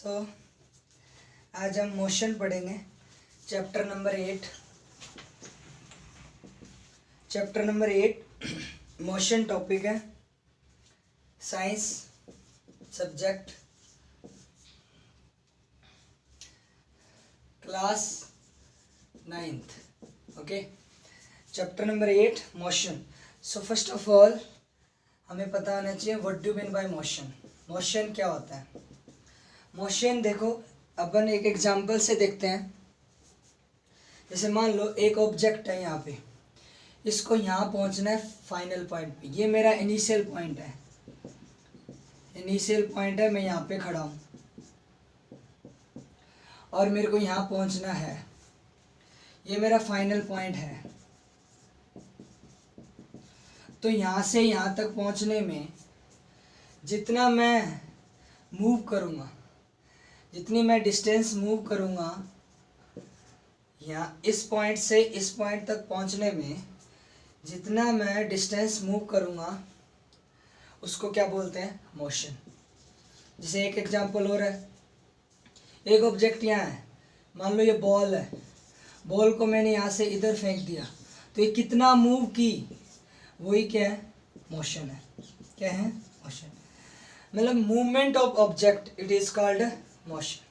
सो आज हम मोशन पढ़ेंगे। चैप्टर नंबर 8 मोशन टॉपिक है, science subject, class 9th। Okay, chapter number 8 motion. So first of all हमें पता होना चाहिए what do mean by motion. Motion क्या होता है? मोशन देखो, अपन एक एग्जांपल से देखते हैं। जैसे मान लो एक ऑब्जेक्ट है यहाँ पे, इसको यहाँ पहुँचना है फाइनल पॉइंट पे। ये मेरा इनिशियल पॉइंट है, मैं यहाँ पे खड़ा हूँ और मेरे को यहाँ पहुँचना है। ये मेरा फाइनल पॉइंट है। तो यहाँ से यहाँ तक पहुँचने में जितना मैं मूव करूँगा, जितनी मैं डिस्टेंस मूव करूँगा, यहाँ इस पॉइंट से इस पॉइंट तक पहुँचने में जितना मैं डिस्टेंस मूव करूँगा उसको क्या बोलते हैं? मोशन। जैसे एक एग्जांपल और है, एक ऑब्जेक्ट यहाँ है, मान लो ये बॉल है। बॉल को मैंने यहाँ से इधर फेंक दिया, तो ये कितना मूव की, वही क्या है? मोशन है। क्या है? मोशन। मतलब movement of object, it is called motion.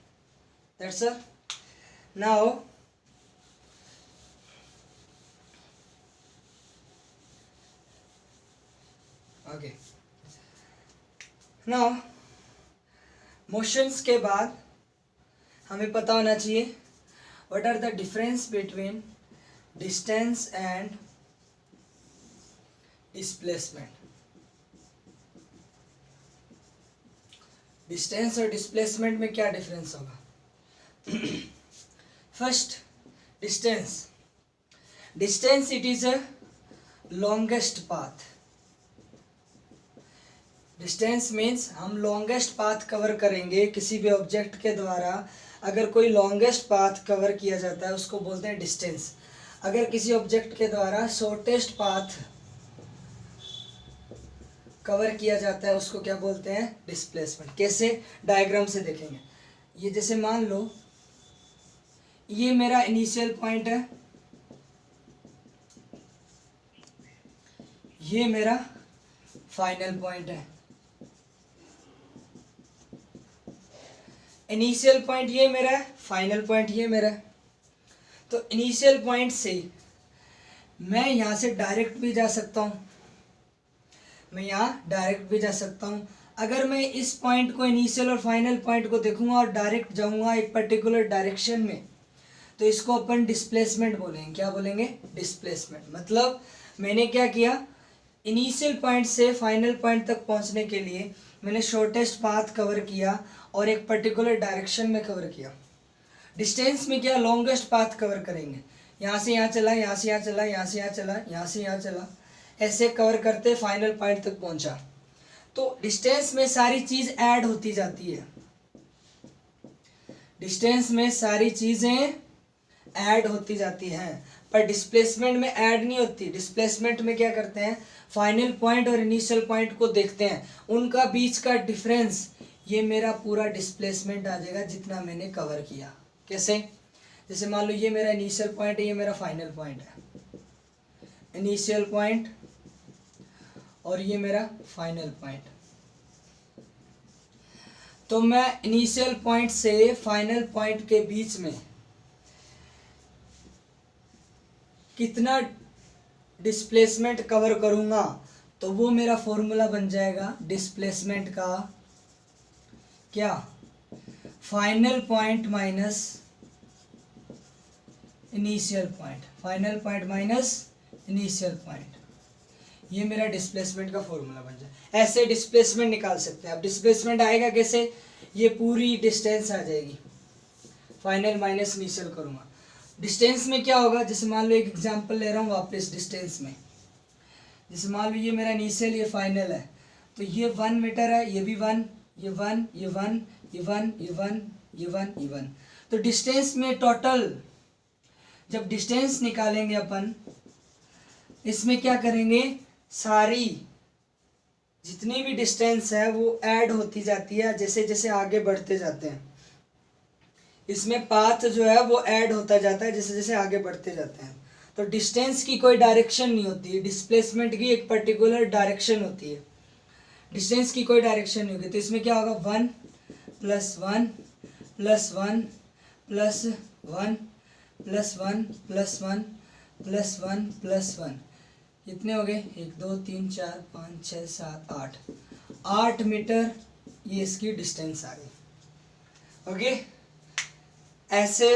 That's all. Now okay, now motions के बाद हमें पता होना चाहिए what are the difference between distance and displacement. Distance और डिस्प्लेसमेंट में क्या डिफरेंस होगा? First, distance it is a longest path. Distance means हम लॉन्गेस्ट पाथ कवर करेंगे किसी भी ऑब्जेक्ट के द्वारा। अगर कोई लॉन्गेस्ट पाथ कवर किया जाता है उसको बोलते हैं डिस्टेंस। अगर किसी ऑब्जेक्ट के द्वारा शॉर्टेस्ट पाथ कवर किया जाता है उसको क्या बोलते हैं? डिस्प्लेसमेंट। कैसे? डायग्राम से देखेंगे। ये जैसे मान लो ये मेरा इनिशियल पॉइंट है, ये मेरा फाइनल पॉइंट है। इनिशियल पॉइंट ये मेरा है, फाइनल पॉइंट ये मेरा है। तो इनिशियल पॉइंट से मैं यहाँ से डायरेक्ट भी जा सकता हूँ, अगर मैं इस पॉइंट को, इनिशियल और फाइनल पॉइंट को देखूंगा और डायरेक्ट जाऊंगा एक पर्टिकुलर डायरेक्शन में, तो इसको अपन डिस्प्लेसमेंट बोलेंगे। क्या बोलेंगे? डिस्प्लेसमेंट। मतलब मैंने क्या किया, इनिशियल पॉइंट से फाइनल पॉइंट तक पहुंचने के लिए मैंने शॉर्टेस्ट पाथ कवर किया और एक पर्टिकुलर डायरेक्शन में कवर किया। डिस्टेंस में क्या, लॉन्गेस्ट पाथ कवर करेंगे। यहाँ से यहाँ चला, यहाँ से यहाँ चला, यहाँ से यहाँ चला, यहाँ से यहाँ चला, ऐसे कवर करते फाइनल पॉइंट तक पहुंचा। तो डिस्टेंस में सारी चीज ऐड होती जाती है, डिस्टेंस में सारी चीजें ऐड होती जाती हैं, पर डिस्प्लेसमेंट में ऐड नहीं होती। डिस्प्लेसमेंट में क्या करते हैं, फाइनल पॉइंट और इनिशियल पॉइंट को देखते हैं, उनका बीच का डिफरेंस, ये मेरा पूरा डिस्प्लेसमेंट आ जाएगा जितना मैंने कवर किया। कैसे? जैसे मान लो ये मेरा इनिशियल पॉइंट है, ये मेरा फाइनल पॉइंट है। इनिशियल पॉइंट और ये मेरा फाइनल पॉइंट। तो मैं इनिशियल पॉइंट से फाइनल पॉइंट के बीच में कितना डिस्प्लेसमेंट कवर करूंगा, तो वो मेरा फॉर्मूला बन जाएगा डिस्प्लेसमेंट का। क्या? Final point minus initial point, final point minus initial point, ये मेरा डिस्प्लेसमेंट का फॉर्मूला बन जाए। ऐसे डिस्प्लेसमेंट निकाल सकते हैं। अब डिस्प्लेसमेंट आएगा कैसे? ये पूरी डिस्टेंस आ जाएगी, फाइनल माइनस इनिशियल करूंगा। डिस्टेंस में क्या होगा, जैसे मान लो एक एग्जांपल ले रहा हूँ वापस डिस्टेंस में। जैसे मान लो ये मेरा इनिशियल, ये फाइनल है, तो ये 1 मीटर है, ये भी 1, ये 1, ये 1, ये 1, ये 1, ये 1, ये 1। तो डिस्टेंस में टोटल जब डिस्टेंस निकालेंगे अपन, इसमें क्या करेंगे, सारी जितनी भी डिस्टेंस है वो ऐड होती जाती है जैसे जैसे आगे बढ़ते जाते हैं। इसमें पाथ जो है वो ऐड होता जाता है जैसे जैसे आगे बढ़ते जाते हैं। तो डिस्टेंस की कोई डायरेक्शन नहीं होती है, डिस्प्लेसमेंट की एक पर्टिकुलर डायरेक्शन होती है, डिस्टेंस की कोई डायरेक्शन नहीं होगी। तो इसमें क्या होगा, 1 + 1 + 1 + 1 + 1 + 1 + 1 + 1, कितने हो गए, 1 2 3 4 5 6 7 8, 8 मीटर ये इसकी डिस्टेंस आ गई। ओके, ऐसे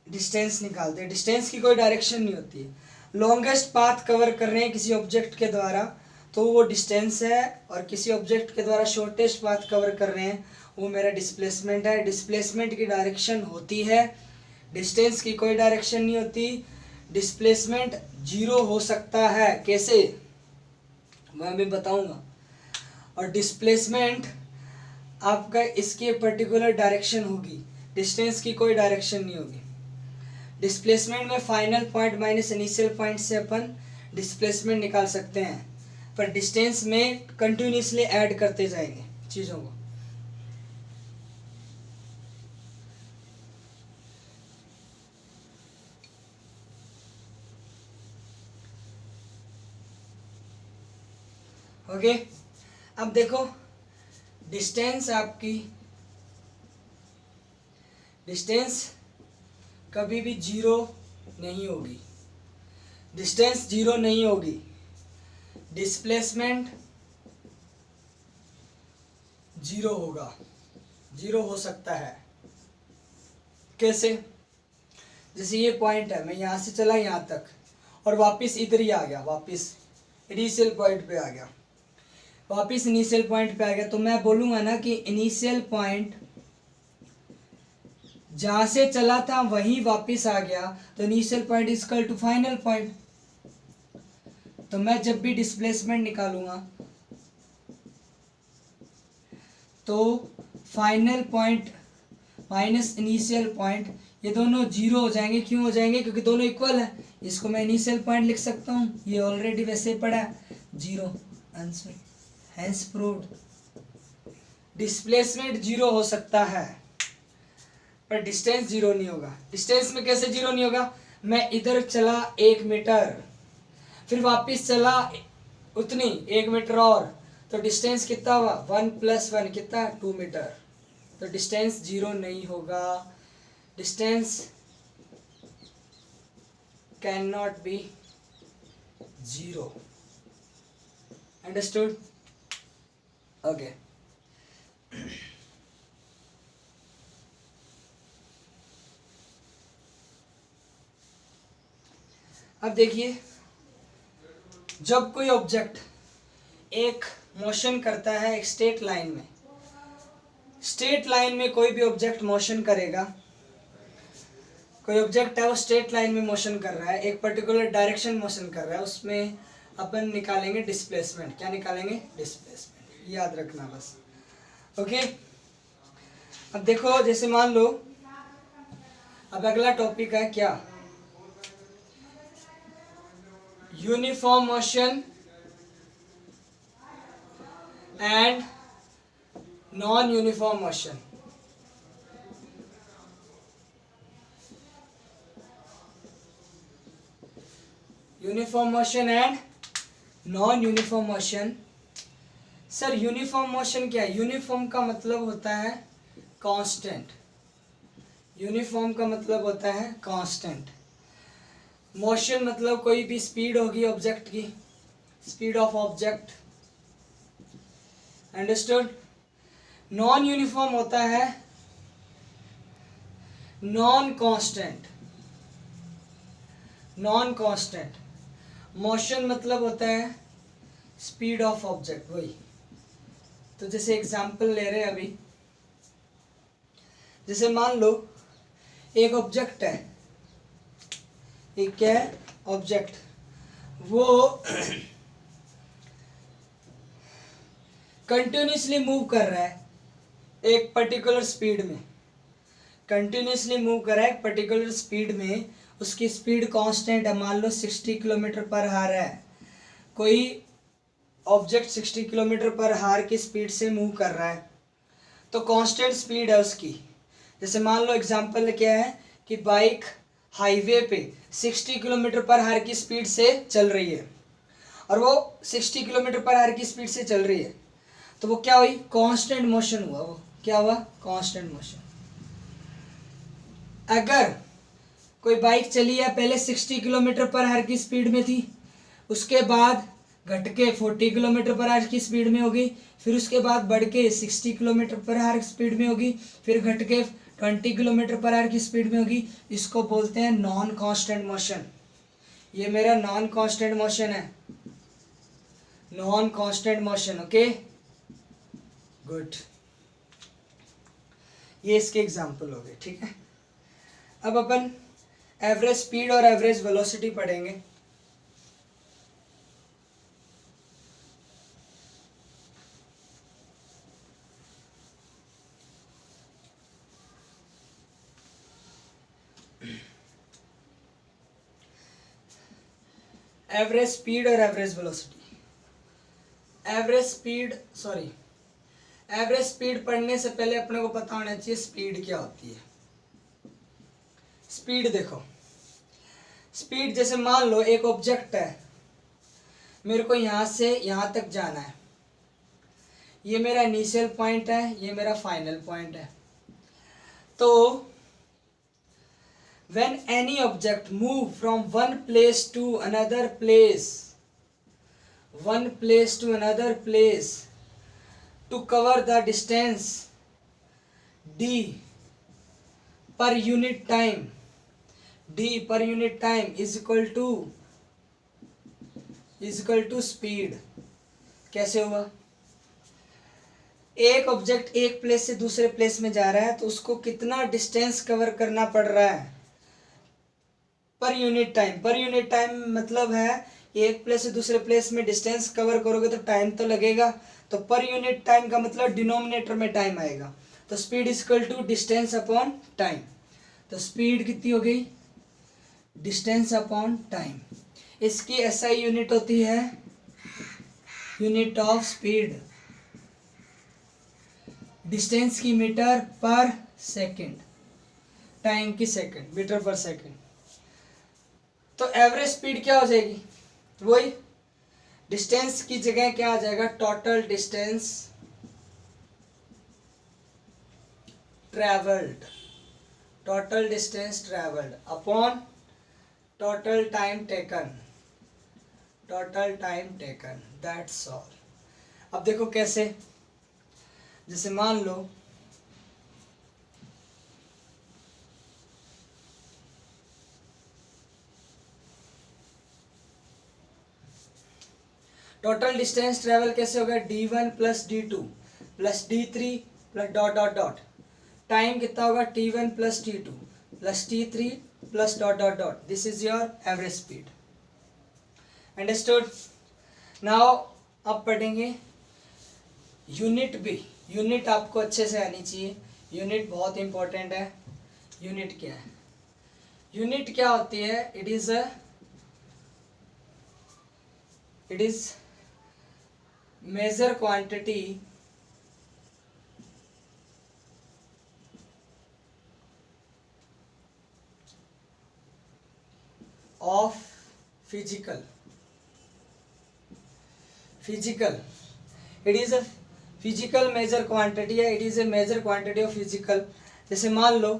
डिस्टेंस निकालते हैं। डिस्टेंस की कोई डायरेक्शन नहीं होती है। लॉन्गेस्ट पाथ कवर कर रहे हैं किसी ऑब्जेक्ट के द्वारा तो वो डिस्टेंस है, और किसी ऑब्जेक्ट के द्वारा शॉर्टेस्ट पाथ कवर कर रहे हैं वो मेरा डिस्प्लेसमेंट है। डिस्प्लेसमेंट की डायरेक्शन होती है, डिस्टेंस की कोई डायरेक्शन नहीं होती। डिस्प्लेसमेंट 0 हो सकता है, कैसे मैं अभी बताऊंगा। और डिस्प्लेसमेंट आपका इसकी पर्टिकुलर डायरेक्शन होगी, डिस्टेंस की कोई डायरेक्शन नहीं होगी। डिस्प्लेसमेंट में final point minus initial point से अपन डिस्प्लेसमेंट निकाल सकते हैं, पर डिस्टेंस में कंटिन्यूसली ऐड करते जाएंगे चीज़ों को। ओके, अब देखो डिस्टेंस आपकी, डिस्टेंस कभी भी 0 नहीं होगी, डिस्टेंस 0 नहीं होगी। डिस्प्लेसमेंट 0 होगा, 0 हो सकता है। कैसे, जैसे ये पॉइंट है, मैं यहाँ से चला यहाँ तक और वापस इधर ही आ गया, वापस इनिशियल पॉइंट पे आ गया, वापस इनिशियल पॉइंट पे आ गया, तो मैं बोलूँगा ना कि इनिशियल पॉइंट जहाँ से चला था वहीं वापस आ गया, तो initial point is equal to final point. तो मैं जब भी डिस्प्लेसमेंट निकालूंगा तो final point minus initial point, ये दोनों 0 हो जाएंगे। क्यों हो जाएंगे, क्योंकि दोनों इक्वल है। इसको मैं इनिशियल पॉइंट लिख सकता हूँ, ये ऑलरेडी वैसे ही पड़ा है, 0 आंसर, हैंस प्रूव्ड। डिस्प्लेसमेंट 0 हो सकता है पर डिस्टेंस 0 नहीं होगा। डिस्टेंस में कैसे 0 नहीं होगा, मैं इधर चला 1 मीटर, फिर वापस चला उतनी 1 मीटर और, तो डिस्टेंस कितना हुआ, 1 + 1 कितना, 2 मीटर। तो डिस्टेंस 0 नहीं होगा, distance can not be 0। Understood, okay. अब देखिए, जब कोई ऑब्जेक्ट एक मोशन करता है एक स्ट्रेट लाइन में, स्ट्रेट लाइन में कोई भी ऑब्जेक्ट मोशन करेगा, कोई ऑब्जेक्ट है वो स्ट्रेट लाइन में मोशन कर रहा है, एक पर्टिकुलर डायरेक्शन मोशन कर रहा है, उसमें अपन निकालेंगे डिस्प्लेसमेंट। क्या निकालेंगे, डिस्प्लेसमेंट, याद रखना बस। ओके, अब देखो, जैसे मान लो, अब अगला टॉपिक है क्या, uniform motion and non uniform motion. Uniform motion and non uniform motion. Sir uniform motion क्या है, यूनिफॉर्म का मतलब होता है कांस्टेंट, यूनिफॉर्म का मतलब होता है कांस्टेंट। मोशन मतलब कोई भी स्पीड होगी ऑब्जेक्ट की, speed of object, understood. Non uniform होता है non constant, non constant. Motion मतलब होता है स्पीड ऑफ ऑब्जेक्ट, वही। तो जैसे एग्जांपल ले रहे हैं अभी, जैसे मान लो एक ऑब्जेक्ट है, एक क्या है, ऑब्जेक्ट, वो कंटिन्यूसली मूव कर रहा है एक पर्टिकुलर स्पीड में, कंटिन्यूसली मूव कर रहा है एक पर्टिकुलर स्पीड में, उसकी स्पीड कांस्टेंट है, मान लो 60 किलोमीटर पर हार है। कोई ऑब्जेक्ट 60 किलोमीटर पर हार की स्पीड से मूव कर रहा है, तो कांस्टेंट स्पीड है उसकी, जैसे मान लो एग्जांपल क्या है कि बाइक हाईवे पे 60 किलोमीटर पर आवर की स्पीड से चल रही है और वो 60 किलोमीटर पर आवर की स्पीड से चल रही है, तो वो क्या हुई, कांस्टेंट मोशन हुआ। वो क्या हुआ, कांस्टेंट मोशन। अगर कोई बाइक चली है पहले 60 किलोमीटर पर आवर की स्पीड में थी, उसके बाद घट के 40 किलोमीटर पर आवर की स्पीड में होगी, फिर उसके बाद बढ़ के 60 किलोमीटर पर आवर स्पीड में होगी, फिर घट के 20 किलोमीटर पर आवर की स्पीड में होगी, इसको बोलते हैं नॉन कांस्टेंट मोशन। ये मेरा नॉन कांस्टेंट मोशन है, non constant motion. Okay good, ये इसके एग्जाम्पल हो गए। ठीक है, अब अपन एवरेज स्पीड और एवरेज वेलोसिटी पढ़ेंगे। एवरेज स्पीड और एवरेज वेलोसिटी। एवरेज स्पीड पढ़ने से पहले अपने को पता होना चाहिए स्पीड क्या होती है। स्पीड देखो, स्पीड जैसे मान लो एक ऑब्जेक्ट है, मेरे को यहां से यहां तक जाना है, ये मेरा इनिशियल पॉइंट है, ये मेरा फाइनल पॉइंट है। तो when any object move from one place to another place to cover the distance d per unit time is equal to speed। कैसे हुआ, एक ऑब्जेक्ट एक प्लेस से दूसरे प्लेस में जा रहा है तो उसको कितना डिस्टेंस कवर करना पड़ रहा है per unit time. Per unit time मतलब है एक प्लेस से दूसरे प्लेस में डिस्टेंस कवर करोगे तो टाइम तो लगेगा, तो पर यूनिट टाइम का मतलब डिनोमिनेटर में टाइम आएगा। तो speed is equal to distance upon time. तो स्पीड कितनी हो गई, डिस्टेंस अपॉन टाइम। इसकी एसआई यूनिट होती है यूनिट ऑफ स्पीड, डिस्टेंस की मीटर पर सेकंड, टाइम की सेकंड, मीटर पर सेकंड। तो एवरेज स्पीड क्या हो जाएगी, वही डिस्टेंस की जगह क्या आ जाएगा, total distance travelled upon total time taken, that's all. अब देखो कैसे, जैसे मान लो टोटल डिस्टेंस ट्रेवल कैसे होगा, d1 plus d2 plus d3 plus dot dot dot, time कितना होगा t1 plus t2 plus t3 plus dot dot dot. This is your average speed. Understood. Now अब पढ़ेंगे यूनिट भी। यूनिट आपको अच्छे से आनी चाहिए, यूनिट बहुत इंपॉर्टेंट है। यूनिट क्या है, यूनिट क्या होती है, it is major quantity of physical, it is a physical major quantity है, it is a major quantity of physical. जैसे मान लो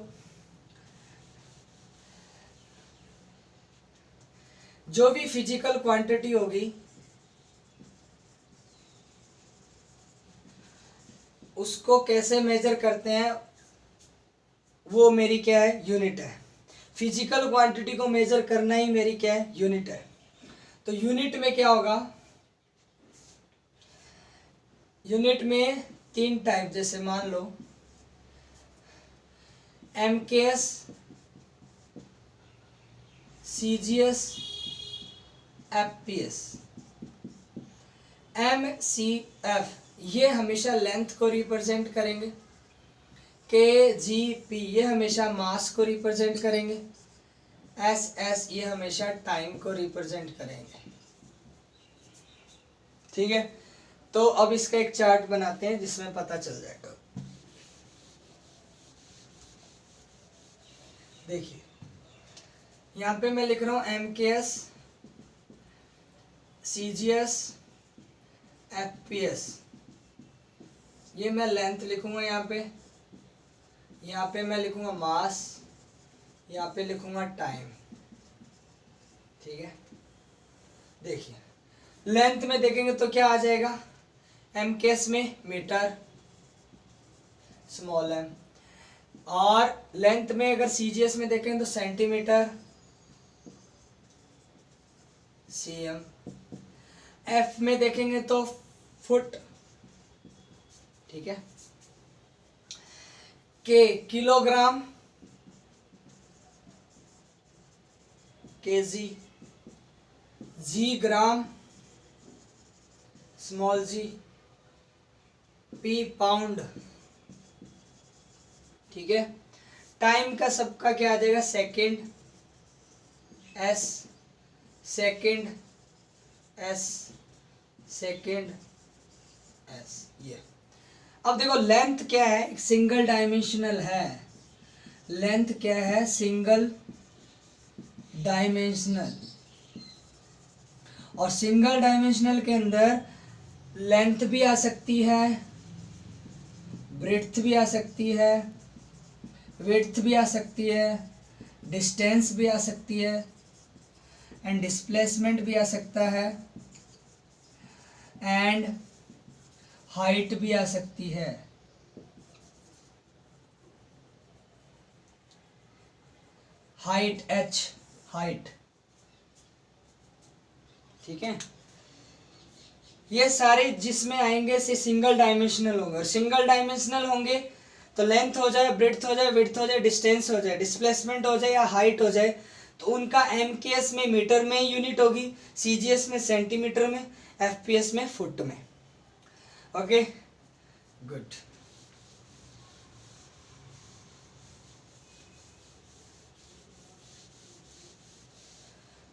जो भी फिजिकल क्वांटिटी होगी उसको कैसे मेजर करते हैं, वो मेरी क्या है, यूनिट है। फिजिकल क्वांटिटी को मेजर करना ही मेरी क्या है, यूनिट है। तो यूनिट में क्या होगा, यूनिट में तीन टाइप, जैसे मान लो MKS, CGS, FPS। MCF ये हमेशा लेंथ को रिप्रेजेंट करेंगे, KGP ये हमेशा मास को रिप्रेजेंट करेंगे, SS ये हमेशा टाइम को रिप्रेजेंट करेंगे। ठीक है, तो अब इसका एक चार्ट बनाते हैं जिसमें पता चल जाएगा। देखिए यहाँ पे मैं लिख रहा हूँ MKS, CGS, FPS, ये मैं लेंथ लिखूंगा यहाँ पे मैं लिखूंगा मास, यहाँ पे लिखूंगा टाइम। ठीक है, देखिए लेंथ में देखेंगे तो क्या आ जाएगा, MKS में मीटर, स्मॉल m, और लेंथ में अगर CGS में देखेंगे तो सेंटीमीटर, cm, F में देखेंगे तो फुट, ठीक है, K किलोग्राम, kg, G ग्राम, स्मॉल g, P पाउंड। ठीक है, टाइम का सबका क्या आ जाएगा, second, S second, S second, S। ये अब देखो लेंथ क्या है, एक सिंगल डायमेंशनल है, लेंथ क्या है, सिंगल डायमेंशनल, और सिंगल डायमेंशनल के अंदर लेंथ भी आ सकती है, ब्रेड्थ भी आ सकती है, विड्थ भी आ सकती है, डिस्टेंस भी आ सकती है, एंड डिस्प्लेसमेंट भी आ सकता है, एंड हाइट भी आ सकती है। Height h, height. ठीक है, ये सारे जिसमें आएंगे से सिंगल डायमेंशनल होंगे, और सिंगल डायमेंशनल होंगे तो लेंथ हो जाए, ब्रेड्थ हो जाए, विड्थ हो जाए, डिस्टेंस हो जाए, डिस्प्लेसमेंट हो जाए या हाइट हो जाए, तो उनका MKS में मीटर में यूनिट होगी, CGS में सेंटीमीटर में, FPS में फुट में। Okay good.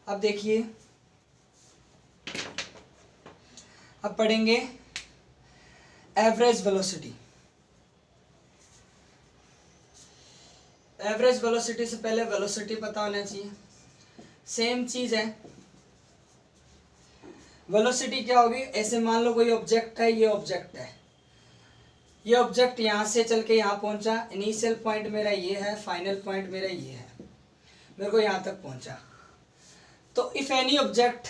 अब देखिए, अब पढ़ेंगे एवरेज वेलोसिटी। एवरेज वेलोसिटी से पहले वेलोसिटी पता होना चाहिए, सेम चीज है। वेलोसिटी क्या होगी, ऐसे मान लो कोई ऑब्जेक्ट है, ये ऑब्जेक्ट है, ये ऑब्जेक्ट यहाँ से चल के यहाँ पहुंचा, इनिशियल पॉइंट मेरा ये है, फाइनल पॉइंट मेरा ये है, मेरे को यहाँ तक पहुंचा। तो if any object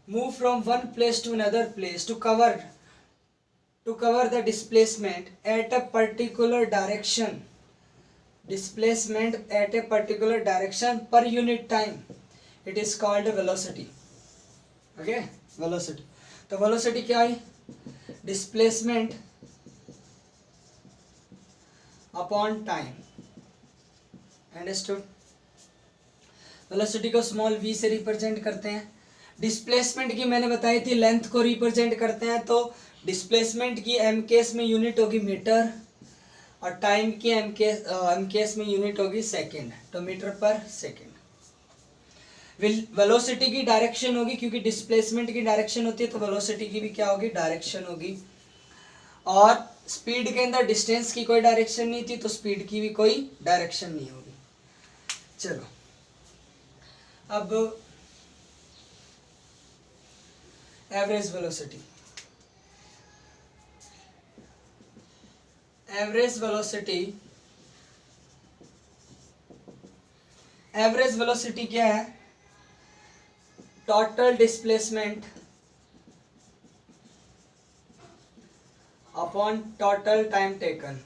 move from one place to another place to cover the displacement at a particular direction, displacement at a particular direction per unit time, it is called velocity. Okay, velocity. तो velocity क्या है, displacement upon time. Understood? velocity को small v से represent करते हैं। Displacement की मैंने बताई थी लेंथ को रिप्रेजेंट करते हैं, तो डिस्प्लेसमेंट की MKS में यूनिट होगी मीटर, और टाइम की MKS में यूनिट होगी सेकेंड, तो मीटर पर सेकेंड। वेलोसिटी की डायरेक्शन होगी, क्योंकि डिस्प्लेसमेंट की डायरेक्शन होती है तो वेलोसिटी की भी क्या होगी, डायरेक्शन होगी। और स्पीड के अंदर डिस्टेंस की कोई डायरेक्शन नहीं थी, तो स्पीड की भी कोई डायरेक्शन नहीं होगी। चलो अब एवरेज वेलोसिटी। एवरेज वेलोसिटी क्या है, total displacement upon total time taken.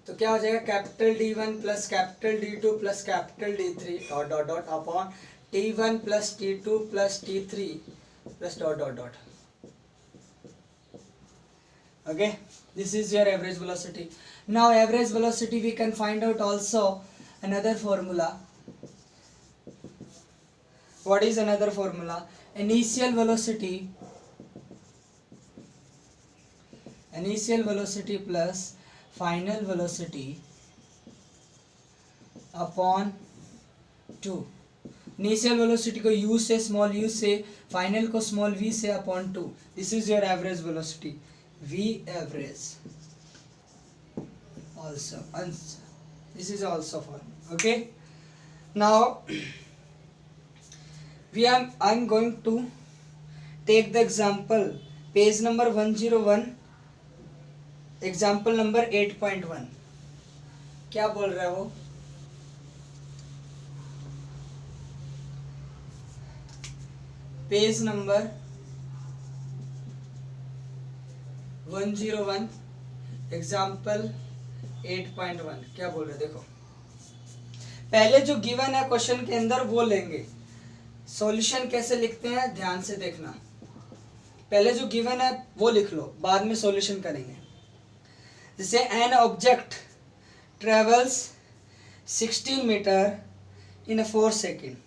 तो क्या हो जाएगा, capital D1 plus capital D2 plus capital D3 dot dot dot upon T1 plus T2 plus T3 plus dot dot dot. Okay, this is your average velocity. Now average velocity we can find out also another formula. What is another formula? Initial velocity plus final velocity upon 2। Initial velocity को u से, small u से, final को small v से upon 2। This is your average velocity, v average. also. This is also formula. Okay, now I'm going to take the example, page number 101, example number 8.1. क्या बोल रहा है वो? Page number 101 example 8.1 क्या बोल रहे? देखो, पहले जो गिवन है क्वेश्चन के अंदर वो लेंगे. सॉल्यूशन कैसे लिखते हैं ध्यान से देखना. पहले जो गिवन है वो लिख लो, बाद में सॉल्यूशन करेंगे. जैसे an object travels 16 metre in 4 seconds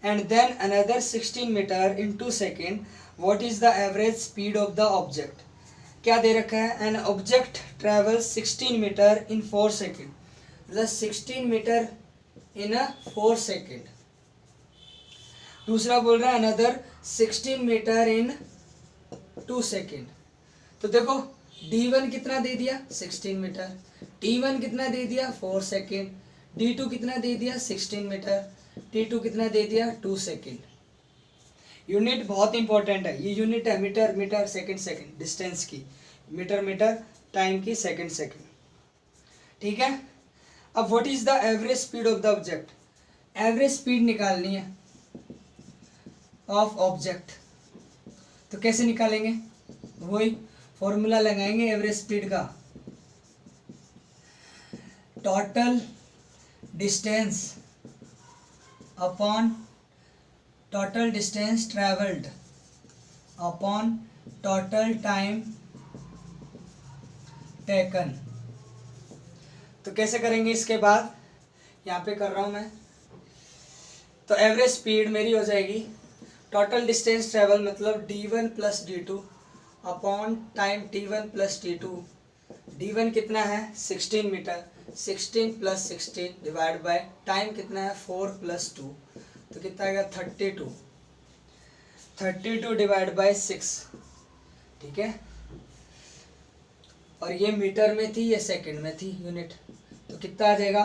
and then another 16 meter in 2 seconds. What is the average speed of the object? क्या दे रखा है? An object travels 16 metre in 4 second, मतलब 16 मीटर इन 4 सेकेंड. दूसरा बोल रहा है अनदर 16 मीटर इन 2 second. तो देखो d1 कितना दे दिया 16 मीटर, t1 कितना दे दिया 4 सेकेंड, d2 कितना दे दिया 16 मीटर, t2 कितना दे दिया 2 सेकेंड. यूनिट बहुत इंपॉर्टेंट है, ये यूनिट है metre metre second second, distance की मीटर मीटर, टाइम की सेकेंड सेकेंड. ठीक है. अब what is the average speed of the object? Average speed निकालनी है ऑफ ऑब्जेक्ट. तो कैसे निकालेंगे? वही फॉर्मूला लगाएंगे एवरेज स्पीड का. Total distance upon total distance travelled upon total time taken. तो कैसे करेंगे इसके बाद? यहाँ पे कर रहा हूँ मैं. तो एवरेज स्पीड मेरी हो जाएगी टोटल डिस्टेंस ट्रेवल मतलब d1 plus d2 upon time t1 plus t2. d1 कितना है 16 मीटर, 16 प्लस 16 डिवाइड बाय टाइम कितना है 4 प्लस 2, तो कितना आएगा 32. 32 डिवाइड बाय 6. ठीक है. और ये मीटर में थी, ये सेकंड में थी यूनिट, तो कितना आ जाएगा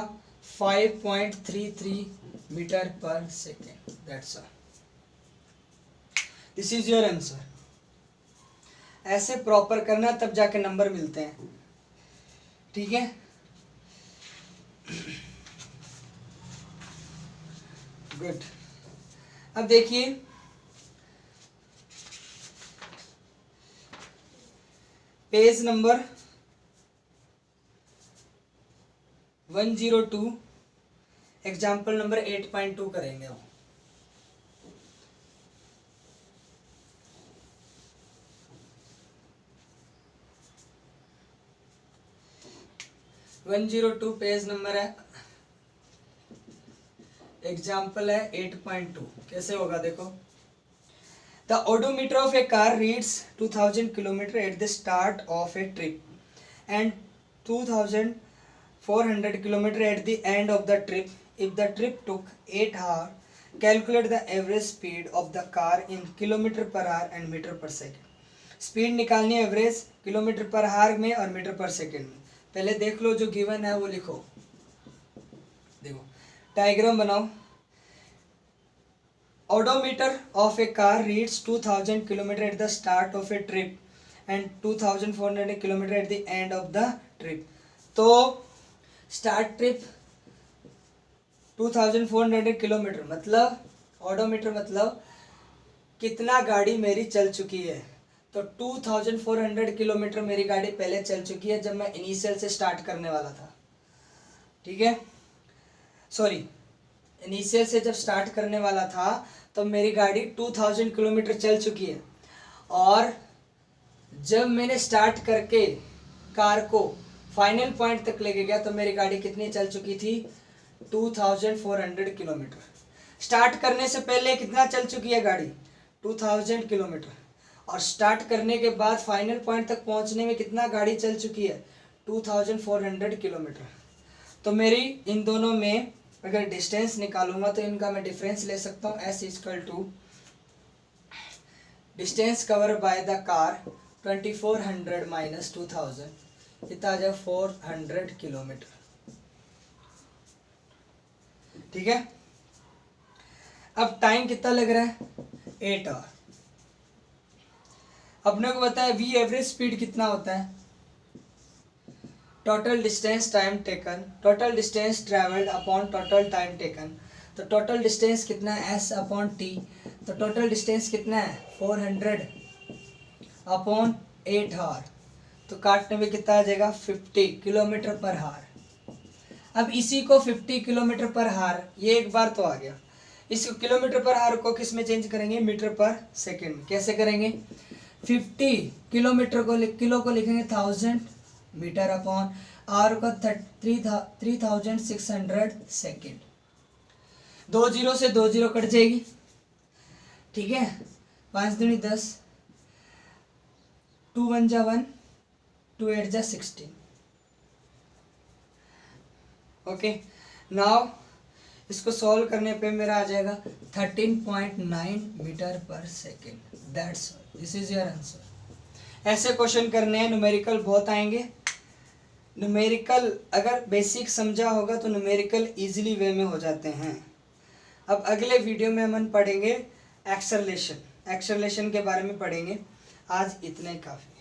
5.33 metre per second. That's all. This is your answer. ऐसे प्रॉपर करना तब जाके नंबर मिलते हैं. ठीक है. गुड. अब देखिए पेज नंबर 102 एग्जाम्पल नंबर 8.2 करेंगे हम. वन 102 पेज नंबर है, एग्जाम्पल है 8.2. कैसे होगा देखो. The odometer of a car reads 2000 kilometre at the start of a trip and 2400 kilometre at the end of the trip. If the trip took 8 hour calculate the average speed of the car in kilometre per hour and metre per second. Speed निकालनी है average kilometre per our में और metre per second में. पहले देख लो जो given है वो लिखो. देखो डायग्राम बनाओ. Odometer of a car reads 2000 kilometre at the start of a trip and 2400 kilometre at the end of the trip. तो स्टार्ट ट्रिप 2400 किलोमीटर मतलब ओडोमीटर मतलब कितना गाड़ी मेरी चल चुकी है. तो 2400 किलोमीटर मेरी गाड़ी पहले चल चुकी है जब मैं इनिशियल से स्टार्ट करने वाला था. ठीक है. सॉरी, इनिशियल से जब स्टार्ट करने वाला था तो मेरी गाड़ी 2000 किलोमीटर चल चुकी है. और जब मैंने स्टार्ट करके कार को फाइनल पॉइंट तक लेके गया तो मेरी गाड़ी कितनी चल चुकी थी 2400 किलोमीटर. स्टार्ट करने से पहले कितना चल चुकी है गाड़ी 2000 किलोमीटर. और स्टार्ट करने के बाद फाइनल पॉइंट तक पहुंचने में कितना गाड़ी चल चुकी है 2400 किलोमीटर. तो मेरी इन दोनों में अगर डिस्टेंस निकालूंगा तो इनका मैं डिफरेंस ले सकता हूँ. S equal to distance cover by the car 2400 minus 2000 कितना आ जाएगा 400 किलोमीटर। ठीक है, अब टाइम कितना लग रहा है 8 आवर। अपने को पता है वी एवरेज स्पीड कितना होता है, total distance time taken, total distance travelled upon total time taken. तो टोटल डिस्टेंस कितना है एस अपॉन टी, तो टोटल डिस्टेंस कितना है 400 अपॉन 8 आवर, तो काटने में कितना आ जाएगा 50 किलोमीटर पर आवर। अब इसी को 50 किलोमीटर पर आवर, ये एक बार तो आ गया, इसको किलोमीटर पर आवर को किस में चेंज करेंगे, मीटर पर सेकेंड में। कैसे करेंगे, 50 किलोमीटर को किलो को लिखेंगे 1000 मीटर अपॉन आवर को 3600 सेकेंड। 2 जीरो से 2 जीरो कट जाएगी। ठीक है, 5 दूनी 10, 2 1 जा 1, 2 8 जा 16। ओके, नाउ इसको सॉल्व करने पे मेरा आ जाएगा 13.9 metre per second. That's all, this is your answer. ऐसे क्वेश्चन करने हैं, न्यूमेरिकल बहुत आएंगे। न्यूमेरिकल अगर बेसिक समझा होगा तो न्यूमेरिकल इजीली वे में हो जाते हैं। अब अगले वीडियो में हम पढ़ेंगे एक्सेलरेशन, एक्सेलरेशन के बारे में पढ़ेंगे। आज इतने काफ़ी।